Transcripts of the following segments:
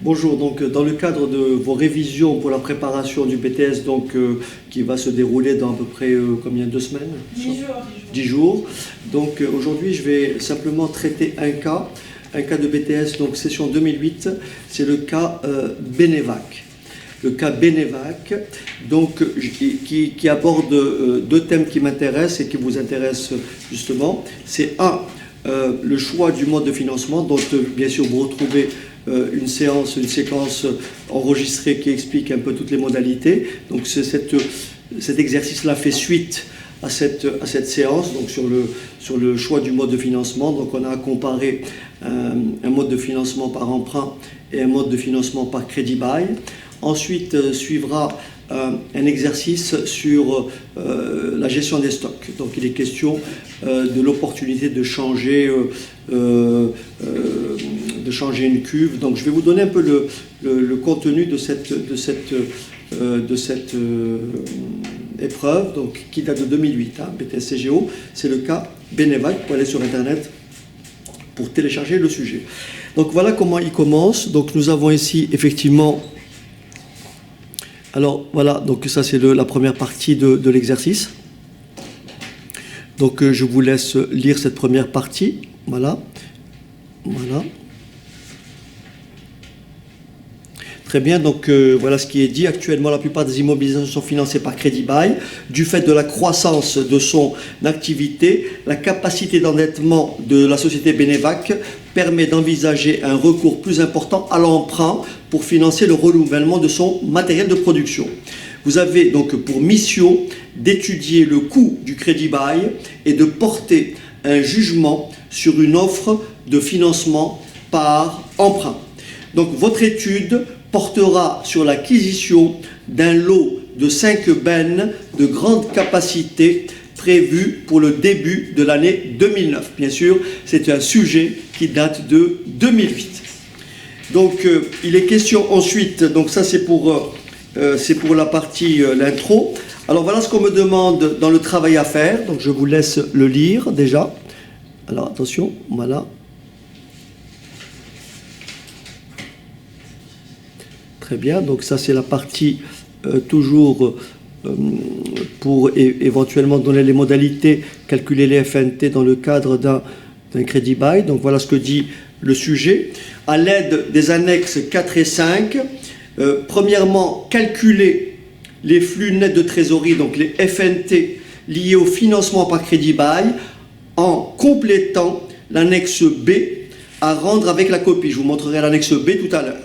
Bonjour, donc dans le cadre de vos révisions pour la préparation du BTS, qui va se dérouler dans à peu près combien, 2 semaines? 10 jours. 10 jours. Donc aujourd'hui, je vais simplement traiter un cas de BTS, donc session 2008, c'est le cas Benevac. Le cas Benevac, donc, qui aborde deux thèmes qui m'intéressent et qui vous intéressent justement. C'est le choix du mode de financement, dont bien sûr vous retrouvez une séquence enregistrée qui explique un peu toutes les modalités. Donc cet exercice-là fait suite à cette séance, donc sur le choix du mode de financement. Donc on a comparé un mode de financement par emprunt et un mode de financement par crédit bail. Ensuite suivra un exercice sur la gestion des stocks. Donc il est question de l'opportunité de changer une cuve. Donc je vais vous donner un peu le contenu de cette épreuve, donc, qui date de 2008, BTS CGO. C'est le cas Benevac. Vous pouvez aller sur Internet pour télécharger le sujet. Donc voilà comment il commence. Donc nous avons ici effectivement... Alors voilà, donc ça c'est la première partie de l'exercice. Donc je vous laisse lire cette première partie. Voilà. Très bien, donc voilà ce qui est dit. Actuellement, la plupart des immobilisations sont financées par crédit bail. Du fait de la croissance de son activité, la capacité d'endettement de la société Benevac permet d'envisager un recours plus important à l'emprunt pour financer le renouvellement de son matériel de production. Vous avez donc pour mission d'étudier le coût du crédit bail et de porter un jugement sur une offre de financement par emprunt. Donc votre étude portera sur l'acquisition d'un lot de 5 bennes de grande capacité prévu pour le début de l'année 2009. Bien sûr, c'est un sujet qui date de 2008. Donc il est question ensuite, donc ça c'est pour la partie l'intro. Alors voilà ce qu'on me demande dans le travail à faire, donc je vous laisse le lire déjà. Alors attention, voilà. Très bien, donc ça c'est la partie toujours pour éventuellement donner les modalités, calculer les FNT dans le cadre d'un crédit bail. Donc voilà ce que dit le sujet. À l'aide des annexes 4 et 5, premièrement, calculer les flux nets de trésorerie, donc les FNT liés au financement par crédit bail, en complétant l'annexe B à rendre avec la copie. Je vous montrerai l'annexe B tout à l'heure.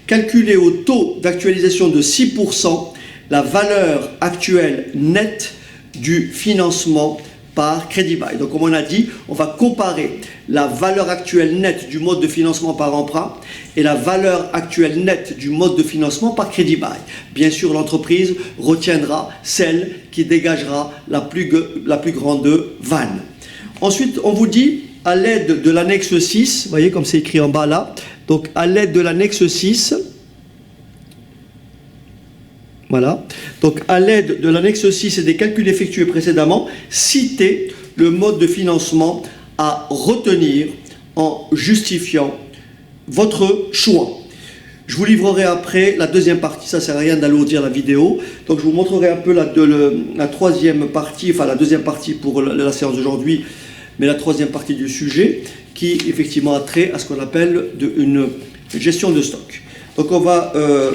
Calculer au taux d'actualisation de 6% la valeur actuelle nette du financement par crédit bail. Donc comme on a dit, on va comparer la valeur actuelle nette du mode de financement par emprunt et la valeur actuelle nette du mode de financement par crédit bail. Bien sûr, l'entreprise retiendra celle qui dégagera la plus grande vanne. Ensuite, on vous dit, à l'aide de l'annexe 6, vous voyez comme c'est écrit en bas là, donc à l'aide de l'annexe 6, voilà, donc à l'aide de l'annexe 6 et des calculs effectués précédemment, citez le mode de financement à retenir en justifiant votre choix. Je vous livrerai après la deuxième partie, ça ne sert à rien d'alourdir la vidéo, donc je vous montrerai un peu la troisième partie, enfin la deuxième partie pour la séance d'aujourd'hui, mais la troisième partie du sujet, qui effectivement a trait à ce qu'on appelle une gestion de stock. Donc on va,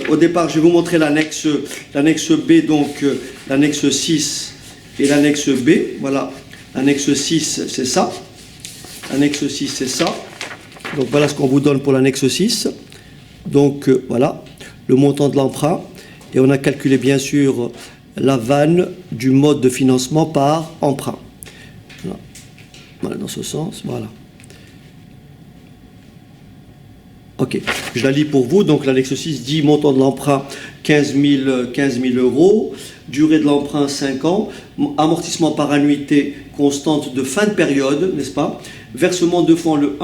au départ, je vais vous montrer l'annexe B, donc l'annexe 6 et l'annexe B. Voilà, l'annexe 6, c'est ça. L'annexe 6, c'est ça. Donc voilà ce qu'on vous donne pour l'annexe 6. Donc voilà, le montant de l'emprunt. Et on a calculé bien sûr la vanne du mode de financement par emprunt. Voilà, voilà dans ce sens, voilà. Ok, je la lis pour vous. Donc l'annexe 6 dit montant de l'emprunt 15 000 euros, durée de l'emprunt 5 ans, amortissement par annuité constante de fin de période, n'est-ce pas? Versement de fonds le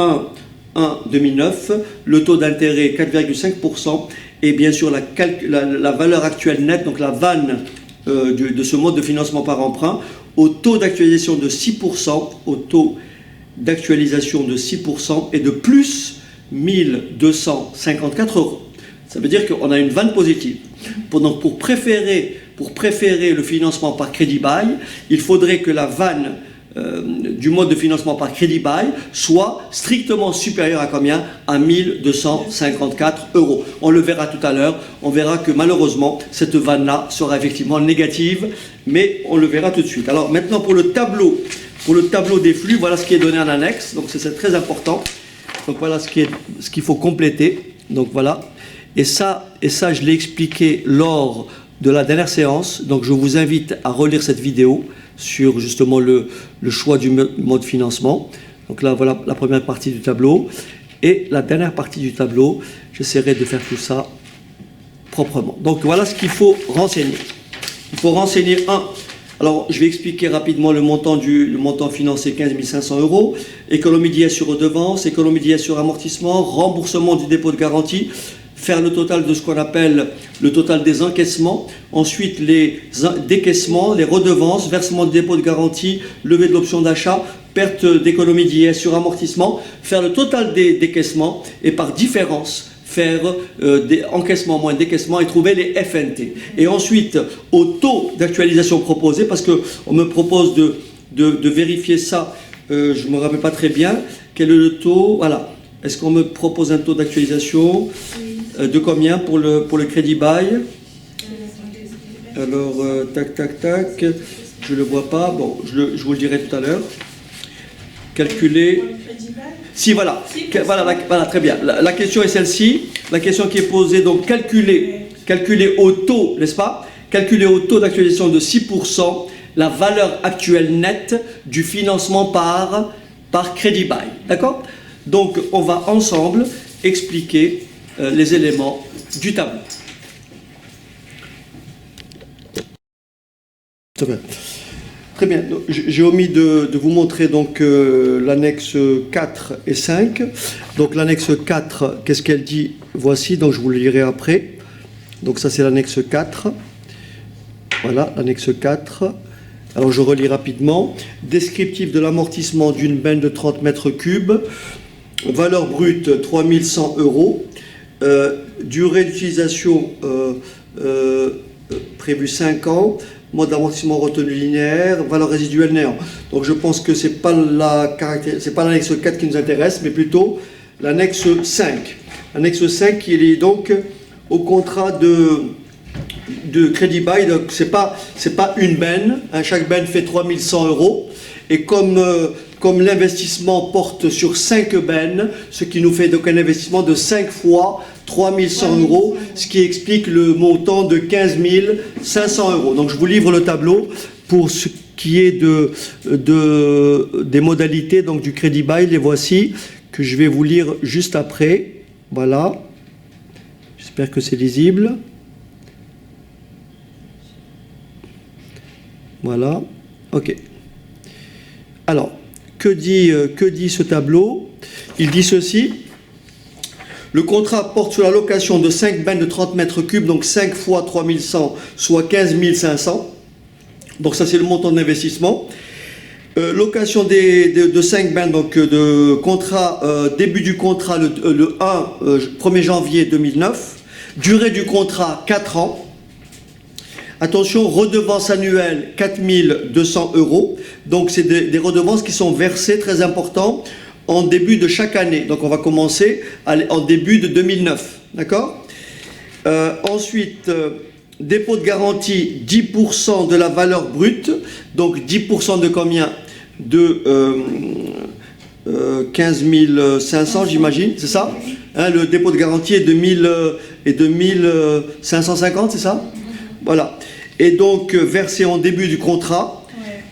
1/2009, le taux d'intérêt 4,5% et bien sûr la valeur actuelle nette, donc la vanne de ce mode de financement par emprunt, au taux d'actualisation de 6%, et de plus 1 254 euros. Ça veut dire qu'on a une vanne positive. Donc pour préférer le financement par crédit bail, il faudrait que la vanne du mode de financement par crédit bail soit strictement supérieure à combien? À 1254 €. On le verra tout à l'heure. On verra que malheureusement, cette vanne-là sera effectivement négative, mais on le verra tout de suite. Alors maintenant, pour le tableau des flux, voilà ce qui est donné en annexe. Donc c'est très important. Donc voilà ce qu'il faut compléter. Donc voilà. Et ça, je l'ai expliqué lors de la dernière séance. Donc je vous invite à relire cette vidéo sur justement le choix du mode financement. Donc là, voilà la première partie du tableau. Et la dernière partie du tableau, j'essaierai de faire tout ça proprement. Donc voilà ce qu'il faut renseigner. Il faut renseigner alors je vais expliquer rapidement le montant financé, 15 500 €. Économie d'IS sur redevance, économie d'IS sur amortissement, remboursement du dépôt de garantie. Faire le total de ce qu'on appelle le total des encaissements, ensuite les décaissements, les redevances, versement de dépôt de garantie, levée de l'option d'achat, perte d'économie d'IS sur amortissement, faire le total des décaissements et par différence faire des encaissements moins décaissements et trouver les FNT. Et ensuite, au taux d'actualisation proposé, parce qu'on me propose de vérifier ça, je ne me rappelle pas très bien, quel est le taux, voilà. Est-ce qu'on me propose un taux d'actualisation de combien pour le crédit bail? Alors, tac, je ne le vois pas. Bon, je vous le dirai tout à l'heure. Calculer. Si, voilà. Voilà, très bien. La question est celle-ci. La question qui est posée, donc, calculer au taux, n'est-ce pas? Calculer au taux d'actualisation de 6% la valeur actuelle nette du financement par crédit bail. D'accord? Donc, on va ensemble expliquer les éléments du tableau. Très bien. J'ai omis de vous montrer donc l'annexe 4 et 5. Donc l'annexe 4, qu'est-ce qu'elle dit? Voici, donc je vous le lirai après. Donc ça c'est l'annexe 4. Voilà, l'annexe 4. Alors je relis rapidement. Descriptif de l'amortissement d'une benne de 30 mètres cubes. Valeur brute 3100 €. Durée d'utilisation prévue 5 ans. Mode d'amortissement retenu linéaire. Valeur résiduelle néant. Donc je pense que ce n'est pas l'annexe 4 qui nous intéresse, mais plutôt l'annexe 5. L'annexe 5 qui est liée donc au contrat de crédit bail. Donc c'est pas une benne. Hein, chaque benne fait 3100 €. Et comme l'investissement porte sur 5 bennes, ce qui nous fait donc un investissement de 5 fois 3100 €, ce qui explique le montant de 15 500 €. Donc je vous livre le tableau pour ce qui est des modalités donc, du crédit bail. Les voici, que je vais vous lire juste après. Voilà. J'espère que c'est lisible. Voilà. OK. Alors, que dit ce tableau? Il dit ceci. Le contrat porte sur la location de 5 bennes de 30 mètres cubes, donc 5 fois 3100, soit 15 500. Donc ça, c'est le montant d'investissement. Location de 5 bennes, donc de contrat, début du contrat le 1er janvier 2009. Durée du contrat, 4 ans. Attention, redevance annuelle, 4 200 €. Donc, c'est des redevances qui sont versées, très important, en début de chaque année. Donc, on va commencer en début de 2009. D'accord? Ensuite, dépôt de garantie, 10% de la valeur brute. Donc, 10% de combien? De 15 500, j'imagine, c'est ça? Hein, le dépôt de garantie est de 1550, c'est ça? Voilà. Et donc, versé en début du contrat.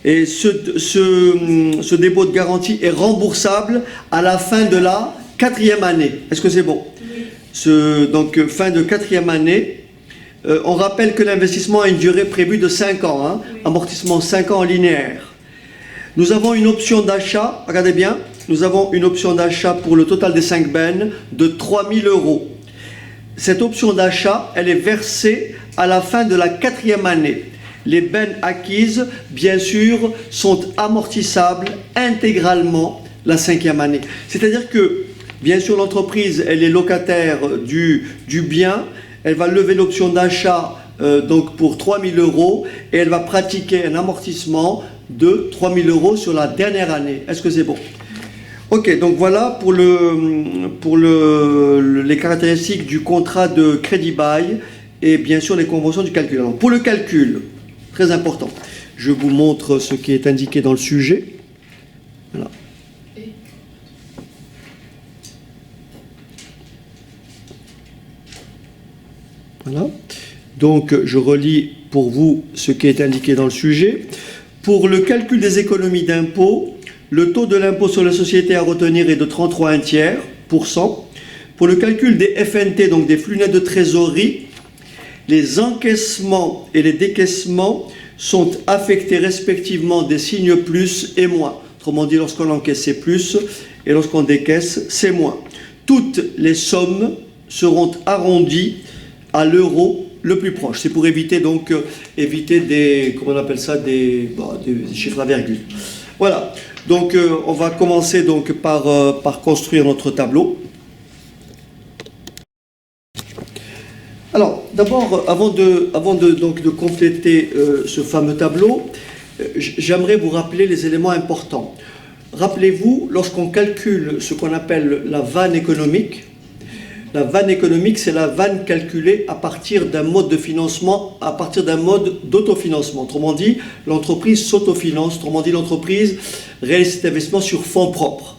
Ouais. Et ce dépôt de garantie est remboursable à la fin de la 4e année. Est-ce que c'est bon? Oui. Donc, fin de 4e année. On rappelle que l'investissement a une durée prévue de 5 ans. Hein, oui. Amortissement 5 ans en linéaire. Nous avons une option d'achat, regardez bien, nous avons une option d'achat pour le total des 5 bennes de 3 000 €. Cette option d'achat, elle est versée à la fin de la 4e année. Les bennes acquises, bien sûr, sont amortissables intégralement la 5e année. C'est-à-dire que Bien sûr, l'entreprise, elle est locataire du bien. Elle va lever l'option d'achat donc pour 3 000 € et elle va pratiquer un amortissement de 3 000 € sur la dernière année. Est-ce que c'est bon? Ok, donc voilà pour les caractéristiques du contrat de crédit bail et bien sûr les conventions du calcul. Alors, pour le calcul, très important, je vous montre ce qui est indiqué dans le sujet. Voilà. Voilà. Donc, je relis pour vous ce qui est indiqué dans le sujet. Pour le calcul des économies d'impôt, le taux de l'impôt sur les sociétés à retenir est de 33,1%. Pour le calcul des FNT, donc des flux nets de trésorerie, les encaissements et les décaissements sont affectés respectivement des signes plus et moins. Autrement dit, lorsqu'on encaisse, c'est plus, et lorsqu'on décaisse, c'est moins. Toutes les sommes seront arrondies à l'euro le plus proche. C'est pour éviter donc des, comment on appelle ça, des chiffres à virgule. Voilà. Donc on va commencer donc par construire notre tableau. Alors d'abord, avant de compléter ce fameux tableau, j'aimerais vous rappeler les éléments importants. Rappelez-vous, lorsqu'on calcule ce qu'on appelle la vanne économique, c'est la vanne calculée à partir d'un mode de financement, à partir d'un mode d'autofinancement. Autrement dit, l'entreprise s'autofinance, autrement dit, l'entreprise réalise cet investissement sur fonds propres.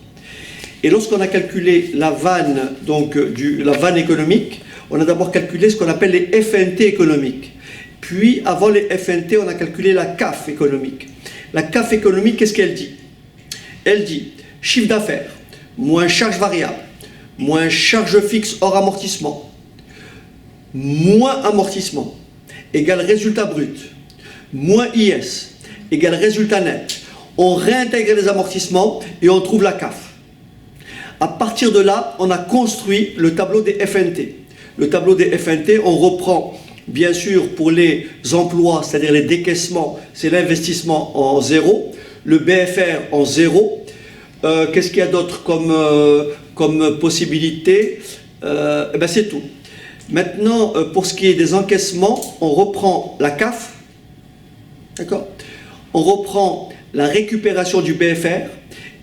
Et lorsqu'on a calculé la vanne, la vanne économique, on a d'abord calculé ce qu'on appelle les FNT économiques. Puis, avant les FNT, on a calculé la CAF économique. La CAF économique, qu'est-ce qu'elle dit? Elle dit chiffre d'affaires, moins charge variable, moins charge fixe hors amortissement, moins amortissement, égale résultat brut, moins IS, égale résultat net. On réintègre les amortissements et on trouve la CAF. À partir de là, on a construit le tableau des FNT. Le tableau des FNT, on reprend, bien sûr, pour les emplois, c'est-à-dire les décaissements, c'est l'investissement en zéro, le BFR en zéro. Qu'est-ce qu'il y a d'autre comme possibilité? C'est tout. Maintenant, pour ce qui est des encaissements, on reprend la CAF, d'accord? On reprend la récupération du BFR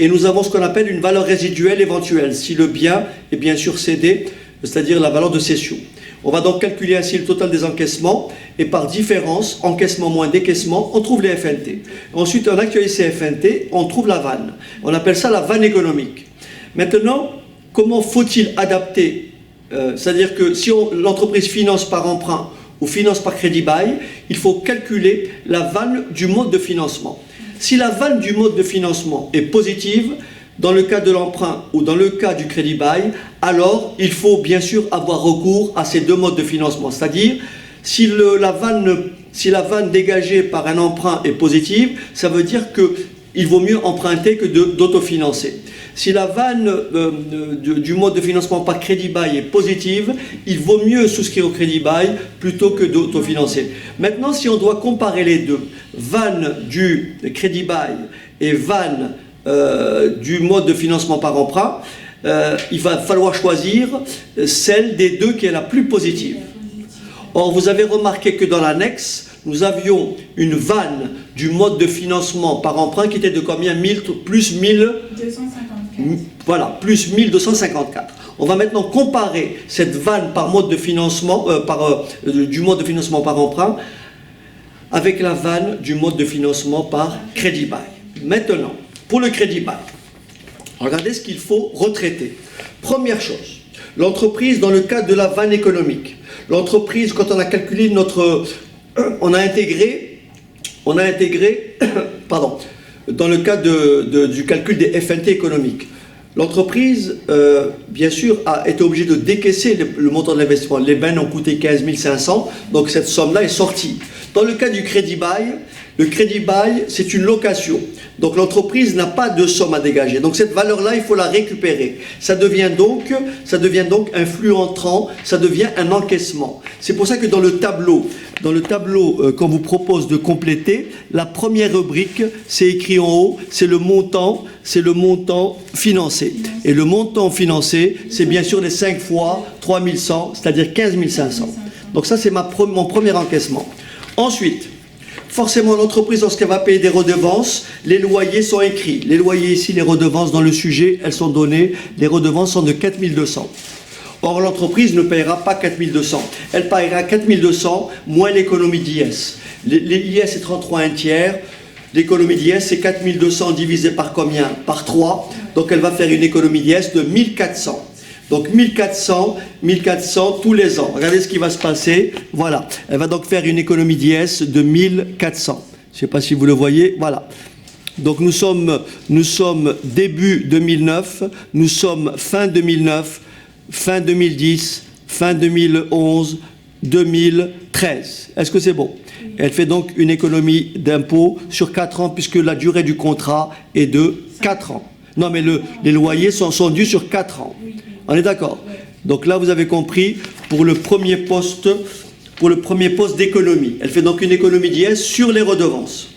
et nous avons ce qu'on appelle une valeur résiduelle éventuelle, si le bien est bien sûr cédé, c'est-à-dire la valeur de cession. On va donc calculer ainsi le total des encaissements et par différence, encaissement moins décaissement, on trouve les FNT. Ensuite, on actualise ces FNT, on trouve la vanne. On appelle ça la vanne économique. Maintenant, comment faut-il adapter c'est-à-dire que si l'entreprise finance par emprunt ou finance par crédit bail, il faut calculer la vanne du mode de financement. Si la vanne du mode de financement est positive, dans le cas de l'emprunt ou dans le cas du crédit bail, alors il faut bien sûr avoir recours à ces deux modes de financement. C'est-à-dire, si la vanne dégagée par un emprunt est positive, ça veut dire qu'il vaut mieux emprunter que d'autofinancer. Si la vanne du mode de financement par crédit bail est positive, il vaut mieux souscrire au crédit bail plutôt que d'autofinancer. Maintenant, si on doit comparer les deux, vanne du crédit bail et vanne du mode de financement par emprunt, il va falloir choisir celle des deux qui est la plus positive. Or, vous avez remarqué que dans l'annexe, nous avions une vanne du mode de financement par emprunt qui était de combien? Plus 1254. Voilà, plus 1254. On va maintenant comparer cette vanne par mode de financement, du mode de financement par emprunt avec la vanne du mode de financement par crédit bail. Maintenant, pour le crédit bail, regardez ce qu'il faut retraiter. Première chose, l'entreprise dans le cadre de la vanne économique. L'entreprise, quand on a calculé on a intégré, pardon, dans le cadre du calcul des FNT économiques. L'entreprise, bien sûr, a été obligée de décaisser le montant de l'investissement. Les bennes ont coûté 15 500, donc cette somme-là est sortie. Dans le cas du crédit bail, le crédit bail, c'est une location. Donc l'entreprise n'a pas de somme à dégager. Donc cette valeur-là, il faut la récupérer. Ça devient donc un flux entrant, ça devient un encaissement. C'est pour ça que dans le tableau qu'on vous propose de compléter, la première rubrique, c'est écrit en haut, c'est le montant financé. Et le montant financé, c'est bien sûr les 5 fois 3100, c'est-à-dire 15 500. Donc ça, c'est mon premier encaissement. Ensuite, forcément, l'entreprise, lorsqu'elle va payer des redevances, les loyers sont écrits. Les loyers ici, les redevances dans le sujet, elles sont données. Les redevances sont de 4200. Or, l'entreprise ne paiera pas 4200. Elle paiera 4200 moins l'économie d'IS. L'IS est 33 un tiers. L'économie d'IS, c'est 4200 divisé par combien? Par 3. Donc, elle va faire une économie d'IS de 1400. Donc 1400 tous les ans. Regardez ce qui va se passer. Voilà. Elle va donc faire une économie d'IS de 1400. Je ne sais pas si vous le voyez. Voilà. Donc nous sommes début 2009, nous sommes fin 2009, fin 2010, fin 2011, 2013. Est-ce que c'est bon? Elle fait donc une économie d'impôt sur 4 ans puisque la durée du contrat est de 4 ans. Non mais les loyers sont dus sur 4 ans. On est d'accord? Donc là, vous avez compris, pour le premier poste d'économie. Elle fait donc une économie d'IS sur les redevances.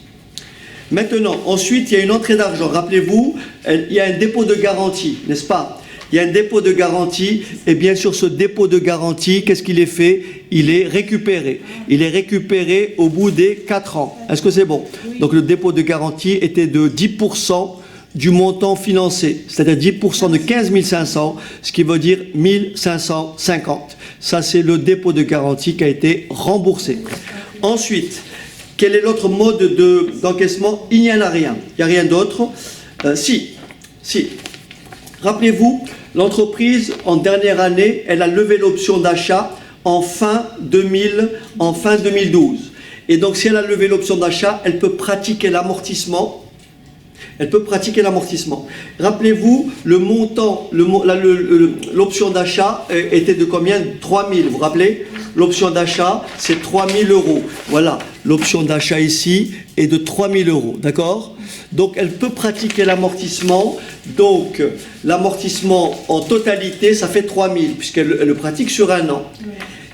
Maintenant, ensuite, il y a une entrée d'argent. Rappelez-vous, il y a un dépôt de garantie, n'est-ce pas? Il y a un dépôt de garantie, et bien sûr, ce dépôt de garantie, qu'est-ce qu'il est fait? Il est récupéré. Il est récupéré au bout des 4 ans. Est-ce que c'est bon? Donc le dépôt de garantie était de 10% du montant financé, c'est-à-dire 10% de 15 500, ce qui veut dire 1550. Ça, c'est le dépôt de garantie qui a été remboursé. Ensuite, quel est l'autre mode d'encaissement? Il n'y en a rien. Il n'y a rien d'autre. Si. Rappelez-vous, l'entreprise, en dernière année, elle a levé l'option d'achat en fin 2012. Et donc, si elle a levé l'option d'achat, elle peut pratiquer l'amortissement. Rappelez-vous, le montant, l'option d'achat était de combien? 3 000, vous vous rappelez? L'option d'achat, c'est 3 000 euros. Voilà, l'option d'achat ici est de 3 000 euros, d'accord? Donc, elle peut pratiquer l'amortissement. Donc, l'amortissement en totalité, ça fait 3 000, puisqu'elle le pratique sur un an.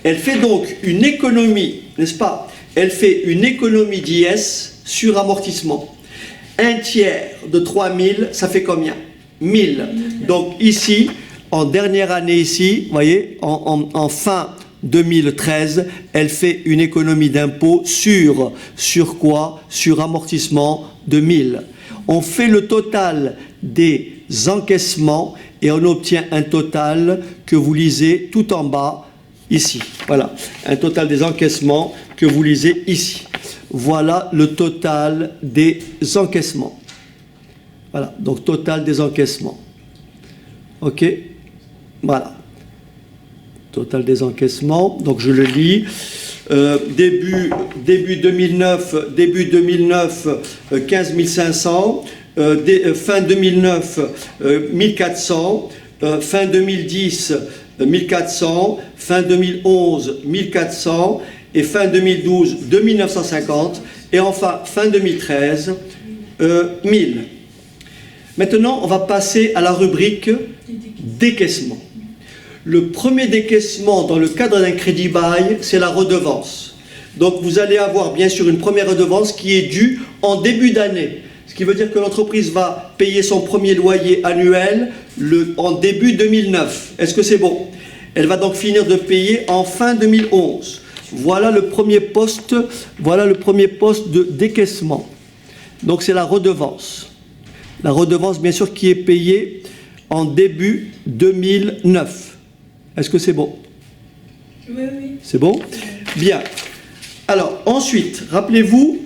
Elle fait donc une économie, n'est-ce pas? Elle fait une économie d'IS sur amortissement. Un tiers de 3 000, ça fait combien? 1 000. Donc ici, en dernière année ici, vous voyez, en fin 2013, elle fait une économie d'impôt sur quoi? Sur amortissement de 1 000. On fait le total des encaissements et on obtient un total que vous lisez tout en bas ici. Voilà, un total des encaissements que vous lisez ici. Voilà le total des encaissements. Voilà, donc total des encaissements. OK? Voilà. Total des encaissements. Donc je le lis. Début 2009, 15 500. Fin 2009, 1400. Fin 2010, 1400. Fin 2011, 1400. Et fin 2012, 2950, et enfin fin 2013, 1000. Maintenant, on va passer à la rubrique décaissement. Le premier décaissement dans le cadre d'un crédit bail, c'est la redevance. Donc vous allez avoir bien sûr une première redevance qui est due en début d'année. Ce qui veut dire que l'entreprise va payer son premier loyer annuel en début 2009. Est-ce que c'est bon? Elle va donc finir de payer en fin 2011. Voilà le premier poste de décaissement. Donc c'est la redevance. La redevance, bien sûr, qui est payée en début 2009. Est-ce que c'est bon? Oui. C'est bon? Bien. Alors, ensuite, rappelez-vous,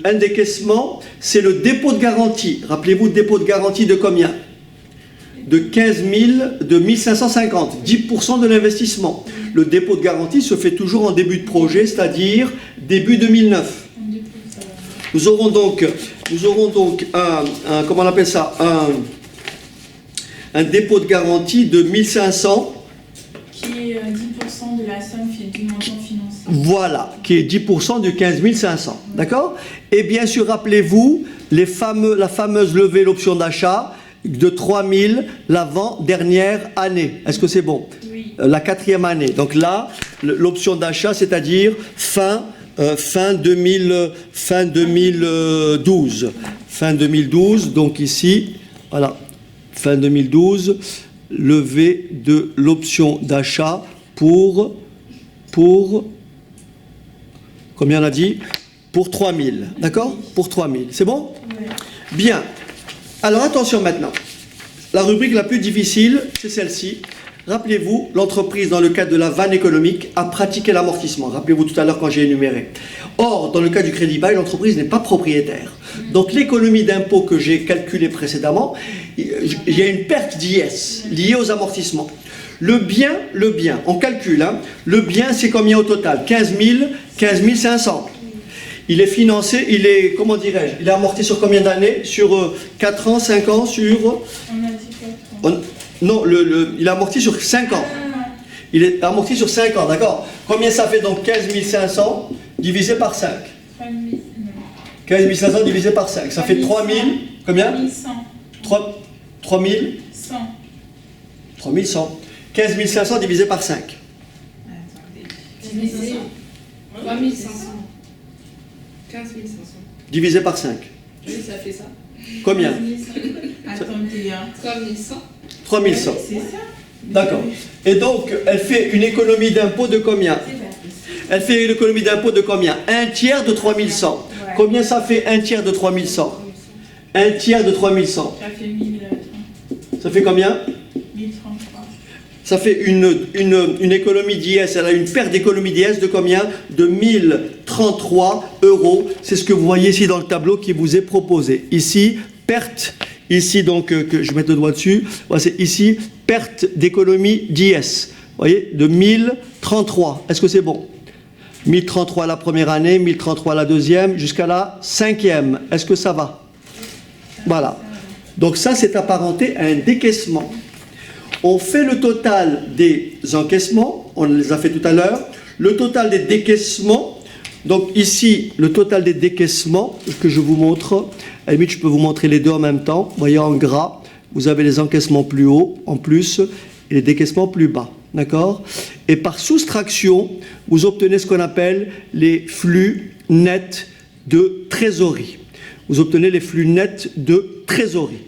un décaissement, c'est le dépôt de garantie. Rappelez-vous, dépôt de garantie de combien? De 15 000, de 1550, 10% de l'investissement. Le dépôt de garantie se fait toujours en début de projet, c'est-à-dire début 2009. Nous aurons donc comment on appelle ça, un dépôt de garantie de 1500. Qui est 10% de la somme du montant financier. Voilà, qui est 10% du 15 500. D'accord? Et bien sûr, rappelez-vous, la fameuse levée l'option d'achat de 3 000 l'avant-dernière année. Est-ce que c'est bon? Oui. La 4e année. Donc là, l'option d'achat, c'est-à-dire fin 2012. Fin 2012, donc ici, voilà, fin 2012, levée de l'option d'achat pour combien on a dit? Pour 3 000, d'accord? Pour 3 000, c'est bon? Ouais. Bien. Alors attention maintenant. La rubrique la plus difficile, c'est celle-ci. Rappelez-vous, l'entreprise, dans le cadre de la vanne économique, a pratiqué l'amortissement. Rappelez-vous tout à l'heure quand j'ai énuméré. Or, dans le cas du crédit bail, l'entreprise n'est pas propriétaire. Donc l'économie d'impôt que j'ai calculée précédemment, il y a une perte d'IS liée aux amortissements. Le bien, on calcule, hein, le bien c'est combien au total? 15 500. Il est financé, comment dirais-je, il est amorti sur combien d'années? Sur 4 ans, 5 ans, sur... On a dit 4 ans. Non, il est amorti sur 5 ans. Il est amorti sur 5 ans, d'accord? Combien ça fait donc 15 500 divisé par 5? 15 500 divisé par 5, ça fait 3 000, combien? 3 100. 3 100. 15 500 divisé par 5. 3500. 15 500. Divisé par 5. Oui, ça fait ça. Combien? Attendez, hein. 3100. 3100. C'est ça. D'accord. Et donc, elle fait une économie d'impôt de combien? Elle fait une économie d'impôt de combien? Un tiers de 3100. Ouais. Combien ça fait un tiers de 3100? Un tiers de 3100. Ça fait 1000. Ça fait combien? 1033. Ça fait une économie d'IS, elle a une perte d'économie d'IS de combien? De 1033 €. C'est ce que vous voyez ici dans le tableau qui vous est proposé. Ici, perte, ici donc, que je mette le doigt dessus, voilà, c'est ici, perte d'économie d'IS. Vous voyez, de 1033. Est-ce que c'est bon? 1033 la première année, 1033 la deuxième, jusqu'à la cinquième. Est-ce que ça va? Voilà. Donc ça, c'est apparenté à un décaissement. On fait le total des encaissements, on les a fait tout à l'heure, le total des décaissements, donc ici, le total des décaissements, que je vous montre, à la limite, je peux vous montrer les deux en même temps, vous voyez en gras, vous avez les encaissements plus hauts, en plus, et les décaissements plus bas, d'accord? Et par soustraction, vous obtenez ce qu'on appelle les flux nets de trésorerie. Vous obtenez les flux nets de trésorerie.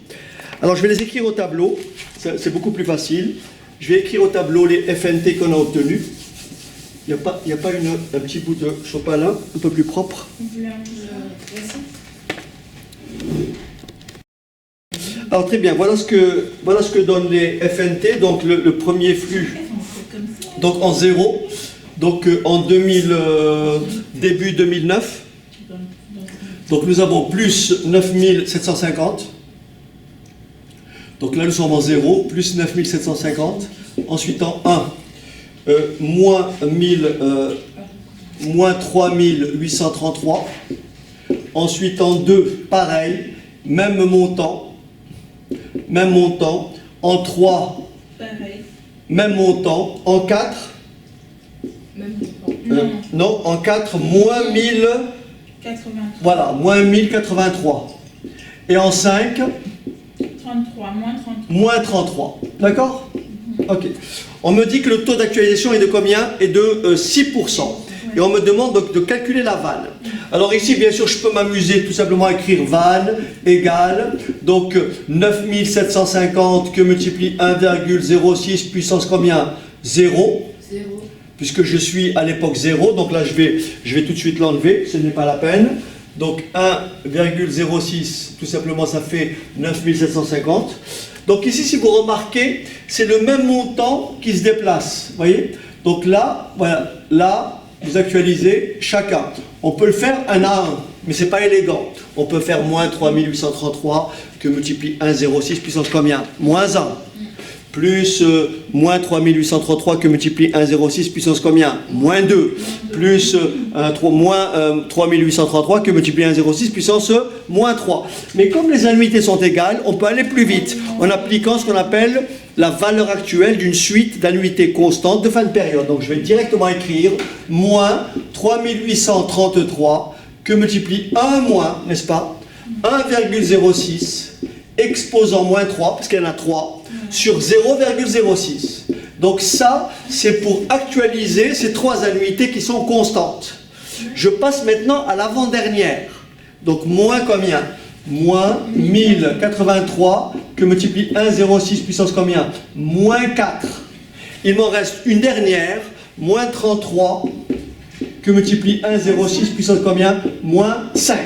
Alors, je vais les écrire au tableau. C'est beaucoup plus facile. Je vais écrire au tableau les FNT qu'on a obtenus. Il n'y a pas un petit bout de sopalin un peu plus propre? Alors, très bien. Voilà ce que donnent les FNT. Donc, le premier flux, donc en 0. Donc, en début 2009. Donc, nous avons plus 9750. Donc là, nous sommes en 0, plus 9750. Ensuite, en 1, moins 3833. Ensuite, en 2, pareil, même montant. En 3, Pareil. même montant. En 4, Même montant. non, en 4, moins 1000. 83. Voilà, moins 1083. Et en 5, 33, moins 33. moins 33. D'accord? Ok. On me dit que le taux d'actualisation est de combien? Est de 6%. Et on me demande donc de calculer la vanne. Alors ici, bien sûr, je peux m'amuser tout simplement à écrire vanne égale, donc 9750 que multiplie 1,06 puissance combien? 0. 0. Puisque je suis à l'époque 0, donc là je vais tout de suite l'enlever, ce n'est pas la peine. Donc 1,06, tout simplement ça fait 9750. Donc ici, si vous remarquez, c'est le même montant qui se déplace, vous voyez? Donc là, voilà, là, vous actualisez chacun. On peut le faire un à un, mais c'est pas élégant. On peut faire moins 3833 que multiplie 1,06 puissance combien? Moins 1. Plus moins 3833 que multiplie 1,06 puissance combien? Moins 2. Plus moins 3833 que multiplie 1,06 puissance moins 3. Mais comme les annuités sont égales, on peut aller plus vite en appliquant ce qu'on appelle la valeur actuelle d'une suite d'annuités constantes de fin de période. Donc je vais directement écrire moins 3833 que multiplie 1 moins, n'est-ce pas? 1,06 exposant moins 3, parce qu'il y en a 3, sur 0,06. Donc ça, c'est pour actualiser ces trois annuités qui sont constantes. Je passe maintenant à l'avant-dernière. Donc moins combien? Moins 1083 que que multiplie 1, 0,6 puissance combien? Moins 4. Il m'en reste une dernière, moins 33, que multiplie 1, 0,6 puissance combien? Moins 5.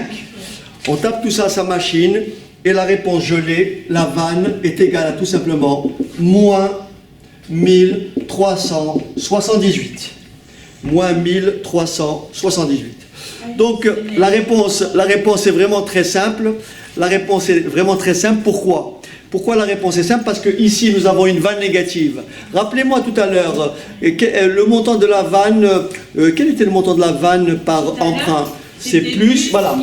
On tape tout ça à sa machine, et la réponse, je l'ai, la vanne est égale à tout simplement moins 1378. Moins 1378. Donc la réponse est vraiment très simple. La réponse est vraiment très simple. Pourquoi? Pourquoi la réponse est simple? Parce que ici nous avons une vanne négative. Rappelez-moi tout à l'heure, le montant de la vanne, quel était le montant de la vanne par emprunt? C'est plus, voilà,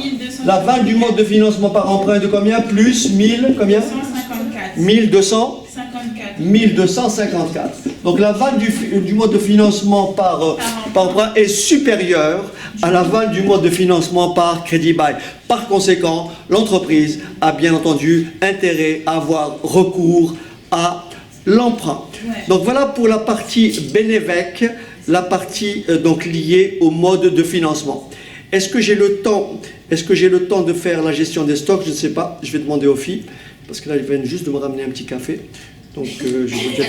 la vanne du mode de financement par emprunt est de combien? Plus 1000, combien? 154. 1254. 1254. Donc la vanne du mode de financement par emprunt est supérieure à la vanne du mode de financement par crédit bail. Par conséquent, l'entreprise a bien entendu intérêt à avoir recours à l'emprunt. Ouais. Donc voilà pour la partie Benevec, la partie donc liée au mode de financement. Est-ce que j'ai le temps de faire la gestion des stocks? Je ne sais pas. Je vais demander aux filles, parce que là, ils viennent juste de me ramener un petit café. Donc, je vais vous dire.